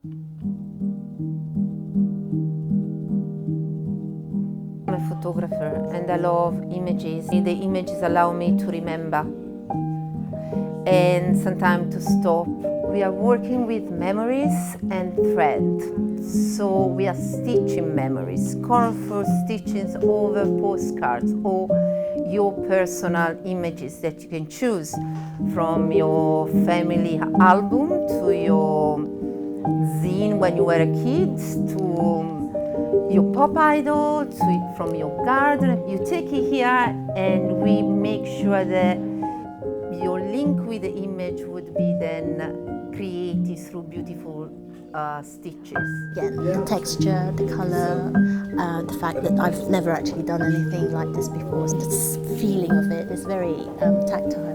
I'm a photographer and I love images. The images allow me to remember and sometimes to stop. We are working with memories and thread. So we are stitching memories, colorful stitchings over postcards or your personal images that you can choose, from your family album to your zine when you were a kid to your pop idol, from your garden. You take it here and we make sure that your link with the image would be then created through beautiful stitches. Again, the texture, the colour, the fact that I've never actually done anything like this before. The feeling of it is very tactile.